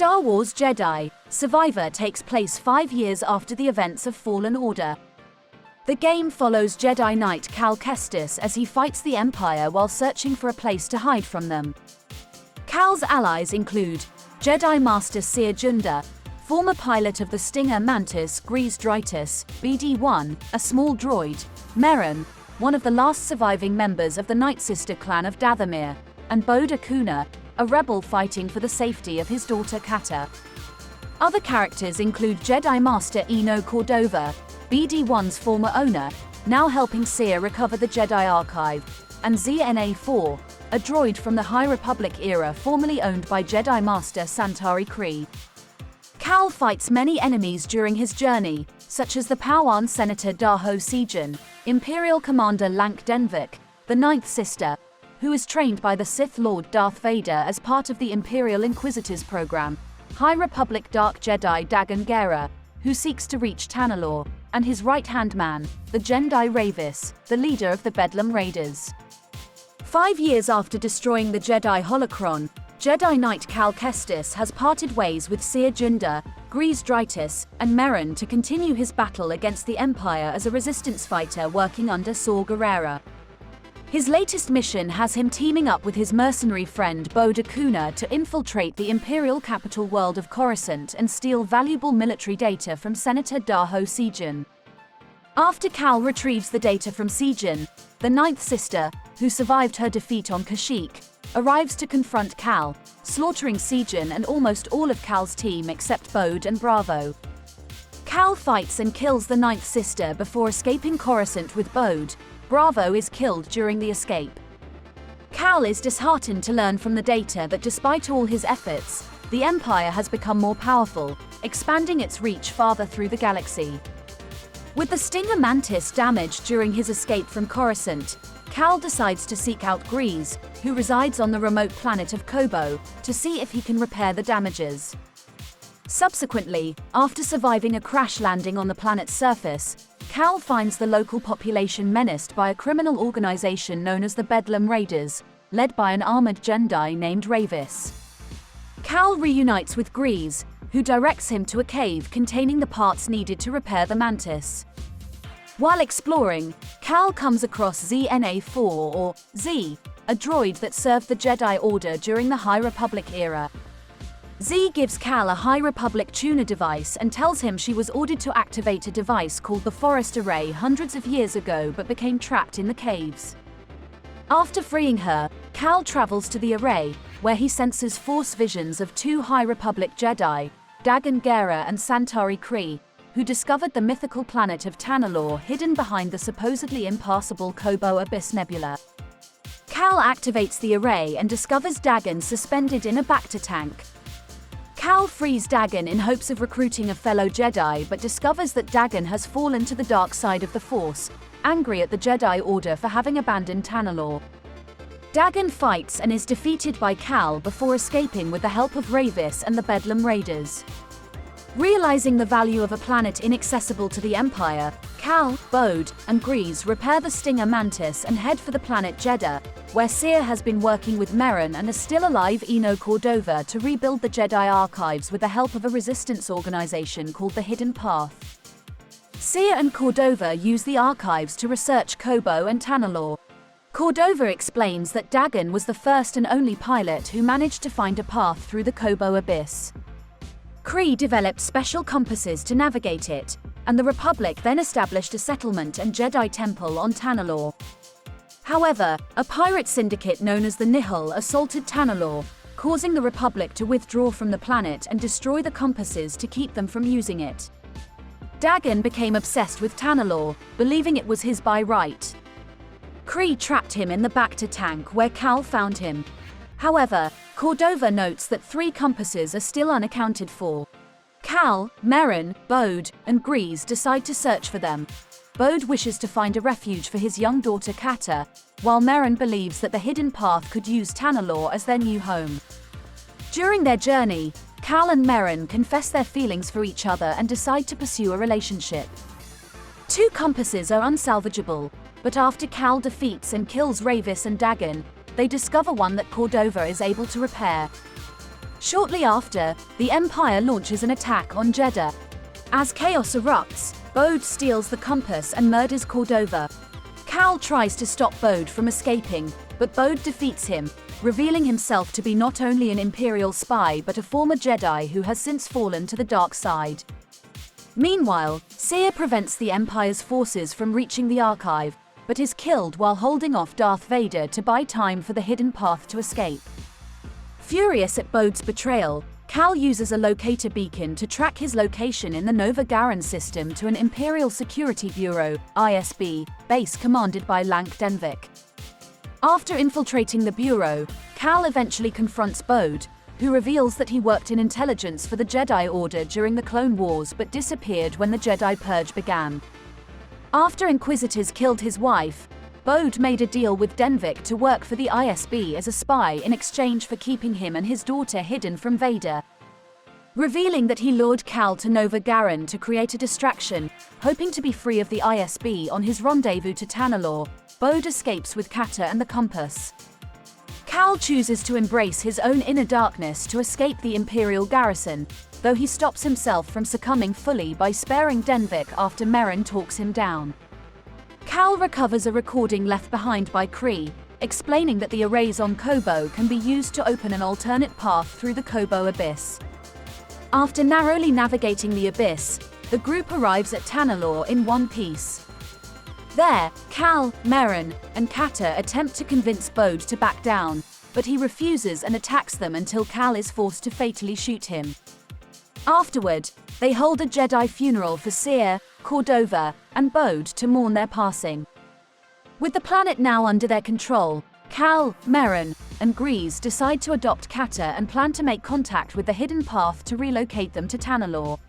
Star Wars Jedi: Survivor takes place 5 years after the events of Fallen Order. The game follows Jedi Knight Cal Kestis as he fights the Empire while searching for a place to hide from them. Cal's allies include Jedi Master Cere Junda, former pilot of the Stinger Mantis Grease Dritus, BD-1, a small droid, Merrin, one of the last surviving members of the Night Sister clan of Dathomir, and Bode Akuna, a rebel fighting for the safety of his daughter Kata. Other characters include Jedi Master Eno Cordova, BD-1's former owner, now helping Cere recover the Jedi Archive, and ZNA-4, a droid from the High Republic era formerly owned by Jedi Master Santari Khri. Cal fights many enemies during his journey, such as the Pau'an Senator Daho Sijin, Imperial Commander Lank Denvik, the Ninth Sister, who is trained by the Sith Lord Darth Vader as part of the Imperial Inquisitors program, High Republic Dark Jedi Dagan Gera, who seeks to reach Tanalorr, and his right-hand man, the Jedi Ravis, the leader of the Bedlam Raiders. 5 years after destroying the Jedi Holocron, Jedi Knight Cal Kestis has parted ways with Cere Junda, Grease Dritus, and Merrin to continue his battle against the Empire as a resistance fighter working under Saw Gerrera. His latest mission has him teaming up with his mercenary friend Bode Akuna to infiltrate the Imperial capital world of Coruscant and steal valuable military data from Senator Daho Sijin. After Cal retrieves the data from Sijin, the Ninth Sister, who survived her defeat on Kashyyyk, arrives to confront Cal, slaughtering Sijin and almost all of Cal's team except Bode and Bravo. Cal fights and kills the Ninth Sister before escaping Coruscant with Bode. Bravo is killed during the escape. Cal is disheartened to learn from the data that despite all his efforts, the Empire has become more powerful, expanding its reach farther through the galaxy. With the Stinger Mantis damaged during his escape from Coruscant, Cal decides to seek out Grease, who resides on the remote planet of Koboh, to see if he can repair the damages. Subsequently, after surviving a crash landing on the planet's surface, Cal finds the local population menaced by a criminal organization known as the Bedlam Raiders, led by an armored Jedi named Ravis. Cal reunites with Grease, who directs him to a cave containing the parts needed to repair the Mantis. While exploring, Cal comes across ZNA-4 or Z, a droid that served the Jedi Order during the High Republic era. Z gives Cal a High Republic tuner device and tells him she was ordered to activate a device called the Forest Array hundreds of years ago but became trapped in the caves. After freeing her, Cal travels to the array, where he senses Force visions of 2 High Republic Jedi, Dagan Gera and Santari Khri, who discovered the mythical planet of Tanalorr hidden behind the supposedly impassable Koboh Abyss Nebula. Cal activates the array and discovers Dagan suspended in a Bacta tank. Cal frees Dagan in hopes of recruiting a fellow Jedi but discovers that Dagan has fallen to the dark side of the Force, angry at the Jedi Order for having abandoned Tanalorr. Dagan fights and is defeated by Cal before escaping with the help of Ravis and the Bedlam Raiders. Realizing the value of a planet inaccessible to the Empire, Cal, Bode, and Grease repair the Stinger Mantis and head for the planet Jeddah, where Cere has been working with Merrin and a still-alive Eno Cordova to rebuild the Jedi Archives with the help of a resistance organization called the Hidden Path. Cere and Cordova use the archives to research Koboh and Tanalorr. Cordova explains that Dagan was the first and only pilot who managed to find a path through the Koboh Abyss. Khri developed special compasses to navigate it, and the Republic then established a settlement and Jedi temple on Tanalorr. However, a pirate syndicate known as the Nihil assaulted Tanalorr, causing the Republic to withdraw from the planet and destroy the compasses to keep them from using it. Dagan became obsessed with Tanalorr, believing it was his by right. Khri trapped him in the Bacta tank where Cal found him. However, Cordova notes that 3 compasses are still unaccounted for. Cal, Merrin, Bode, and Grease decide to search for them. Bode wishes to find a refuge for his young daughter Kata, while Merrin believes that the Hidden Path could use Tanalorr as their new home. During their journey, Cal and Merrin confess their feelings for each other and decide to pursue a relationship. 2 compasses are unsalvageable, but after Cal defeats and kills Ravis and Dagan, they discover one that Cordova is able to repair. Shortly after, the Empire launches an attack on Jeddah. As chaos erupts, Bode steals the compass and murders Cordova. Cal tries to stop Bode from escaping, but Bode defeats him, revealing himself to be not only an Imperial spy but a former Jedi who has since fallen to the dark side. Meanwhile, Seer prevents the Empire's forces from reaching the archive, but is killed while holding off Darth Vader to buy time for the hidden path to escape. Furious at Bode's betrayal, Cal uses a locator beacon to track his location in the Nova Garan system to an Imperial Security Bureau (ISB) base commanded by Lank Denvik. After infiltrating the Bureau, Cal eventually confronts Bode, who reveals that he worked in intelligence for the Jedi Order during the Clone Wars but disappeared when the Jedi Purge began. After Inquisitors killed his wife, Bode made a deal with Denvik to work for the ISB as a spy in exchange for keeping him and his daughter hidden from Vader. Revealing that he lured Cal to Nova Garan to create a distraction, hoping to be free of the ISB on his rendezvous to Tanalorr, Bode escapes with Kata and the compass. Cal chooses to embrace his own inner darkness to escape the Imperial garrison, though he stops himself from succumbing fully by sparing Denvik after Merrin talks him down. Cal recovers a recording left behind by Kree, explaining that the arrays on Koboh can be used to open an alternate path through the Koboh abyss. After narrowly navigating the abyss, the group arrives at Tanalorr in one piece. There, Cal, Merrin, and Kata attempt to convince Bode to back down, but he refuses and attacks them until Cal is forced to fatally shoot him. Afterward, they hold a Jedi funeral for Seer, Cordova, and Bode to mourn their passing. With the planet now under their control, Cal, Merrin, and Grease decide to adopt Kata and plan to make contact with the hidden path to relocate them to Tanalorr.